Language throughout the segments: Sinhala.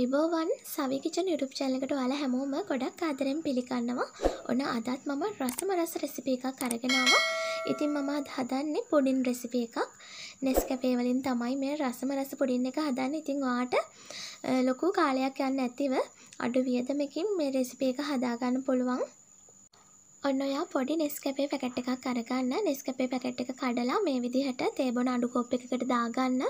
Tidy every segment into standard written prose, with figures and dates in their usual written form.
අයිබෝවන් සවි කිචන් YouTube channel එකට ඔයාලා හැමෝම ගොඩක් ආදරෙන් පිළිගන්නවා. ඔන්න අදත් මම රස රෙසිපි එකක් අරගෙන ආවා. ඉතින් මම අද හදන්නේ පුඩින් රෙසිපි එකක්. Nescafe වලින් තමයි මේ රස පුඩින් එක හදන්නේ. ඉතින් ඔයාට ලොකු කාලයක් යන්නේ නැතිව අඩු වියදමකින් මේ රෙසිපි එක හදා ගන්න පුළුවන්. ඔන්න ඔයා පොඩි Nescafe පැකට් එකක් අරගන්න. Nescafe පැකට් එක කඩලා මේ විදිහට තේ බොන අඩු කෝප් එකකට දාගන්න.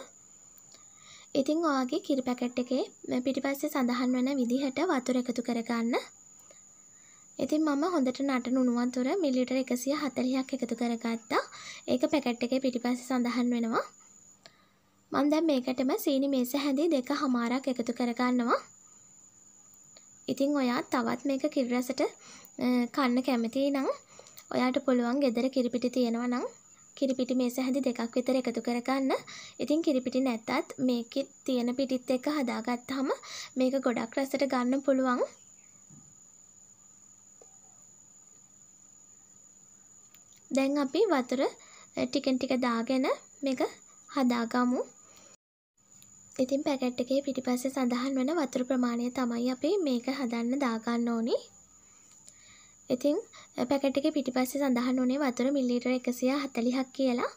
ඉතින් ඔයාගේ කිරි පැකට් එකේ පිටිපස්සේ සඳහන් වෙන විදිහට වතුර එකතු කරගන්න. ඉතින් මම හොඳට නටන උණු වතුර මිලිලිටර 140ක් එකතු කරගත්තා. ඒක පැකට් එකේ පිටිපස්සේ සඳහන් වෙනවා. මම දැන් මේකටම සීනි මේස හැඳි 2මාරක් එකතු කරගන්නවා. ඉතින් ඔයා තවත් මේක කිරි රසට කන්න කැමති නම් ඔයාට පුළුවන් ගෙදර කිරිපිටි තියෙනවා නම් කිරිපිටි මේස හැඳි 2ක් විතර එකතු කරගන්න. ඉතින් කිරිපිටි නැත්තත් මේකේ තියෙන පිටිත් එක්ක හදාගත්තාම මේක ගොඩක් රසට ගන්න පුළුවන්. දැන් අපි වතුර ටිකෙන් ටික දාගෙන මේක හදාගමු. ඉතින් පැකට් එකේ පිටිපස්සේ සඳහන් වෙන වතුර ප්‍රමාණය තමයි අපි මේක හදන්න දාගන්න ඕනි. ඉතින් පැකට් එකේ පිටිපස්සේ සඳහන් වුණේ වතුර මිලිලිටර 140ක් කියලා.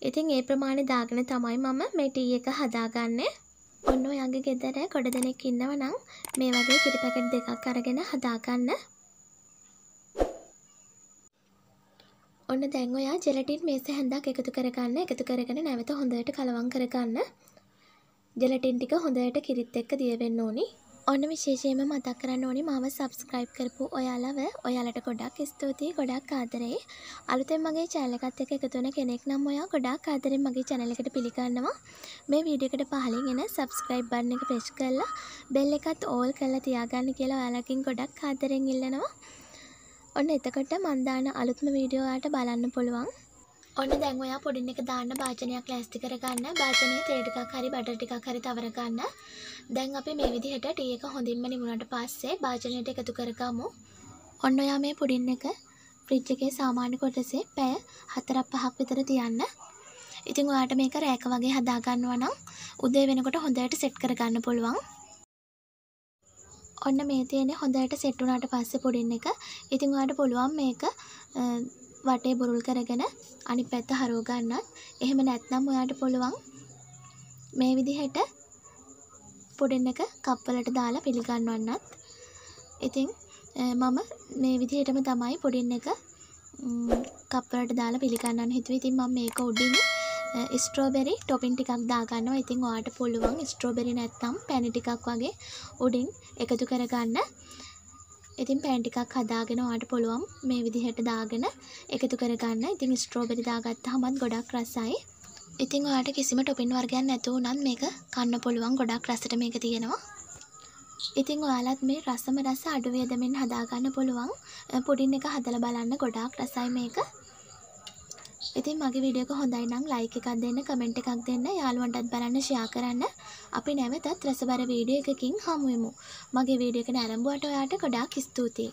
ඉතින් ඒ ප්‍රමාණය දාගෙන තමයි මම මේ ටී එක හදාගන්නේ. ඔන්න ඔයගේ ගෙදර ගොඩ දෙනෙක් ඉන්නව නම් මේ වගේ කිරි පැකට් දෙකක් අරගෙන හදාගන්න. ඔන්න දැන් ඔයා ජෙලටින් මේස හැන්දක් එකතු කරගන්න. එකතු කරගෙන නැවත හොඳට කලවම් කරගන්න. ජෙලටින් ටික හොඳට කිරිත් එක්ක දිය වෙන්න ඕනි. ඔන්න විශේෂයෙන්ම මතක් කරන්න ඕනි මාව subscribe කරපු ඔයාලට ගොඩක් ස්තුතියි, ගොඩක් ආදරේ. අලුතෙන් මගේ channel එකත් එක්ක එකතු වෙන කෙනෙක් නම් ඔයා ගොඩක් ආදරෙන් මගේ channel එකට පිළිගන්නවා. මේ වීඩියෝ එකට පහලින් එන subscribe button එක press කරලා bell එකත් all කරලා තියාගන්න කියලා ඔයාලකින් ගොඩක් ආදරෙන් ඉල්ලනවා. ඔන්න එතකොට මම දාන අලුත්ම වීඩියෝ ඔයාලට බලන්න පුළුවන්. ඔන්න දැන් ඔයා පුඩින් එක දාන්න භාජනයක් ලෑස්ති කරගන්න. භාජනයේ තේ ටිකක් හරි බටර් ටිකක් හරි තවර ගන්න. දැන් අපි මේ විදිහට ටී එක හොඳින්ම නිමුණාට පස්සේ භාජනයට එකතු කරගමු. ඔන්න ඔයා මේ පුඩින් එක ෆ්‍රිජ් එකේ සාමාන්‍ය කොටසේ පැය 4-5ක් විතර තියන්න. ඉතින් ඔයාට මේක රෑක වගේ හදා ගන්නවා නම් උදේ වෙනකොට හොඳට සෙට් කරගන්න පුළුවන්. ඔන්න මේ තියෙන්නේ හොඳට සෙට් වුණාට පස්සේ පුඩින් එක. ඉතින් ඔයාට පුළුවන් මේක වටේ බුරුල් කරගෙන අනිත් පැත්ත හරව ගන්නත්. එහෙම නැත්නම් ඔයාට පුළුවන් මේ විදිහට පුඩින් එක කප් වලට දාලා පිළිගන්වන්නත්. ඉතින් මම මේ විදිහටම තමයි පුඩින් එක කප් වලට දාලා පිළිගන්නන්න හිතුවේ. ඉතින් මම මේක උඩින් ස්ට්‍රෝබෙරි ටොපින් ටිකක් දාගන්නවා. ඉතින් ඔයාට පුළුවන් ස්ට්‍රෝබෙරි නැත්නම් පැණි ටිකක් වගේ උඩින් එකතු කරගන්න. ඉතින් පැන් ටිකක් හදාගෙන ඔයාට පුළුවන් මේ විදිහට දාගෙන එකතු කරගන්න. ඉතින් ස්ට්‍රෝබෙරි දාගත්තාමත් ගොඩක් රසයි. ඉතින් ඔයාට කිසිම ටොපින් වර්ගයක් නැතුව උනත් මේක කන්න පුළුවන්. ගොඩක් රසට මේක තියෙනවා. ඉතින් ඔයාලත් මේ රස අඩු වියදමින් හදාගන්න පුළුවන් පුඩින් එක හදලා බලන්න. ගොඩක් රසයි මේක. ඉතින් මගේ වීඩියෝ එක හොඳයි නම් like එකක් දෙන්න, comment එකක් දෙන්න, යාළුවන්ටත් බලන්න share කරන්න. අපි නැවතත් රසබර වීඩියෝ එකකින් හමු වෙමු. මගේ වීඩියෝ එක නරඹුවට ඔයාට ගොඩාක් ස්තුතියි.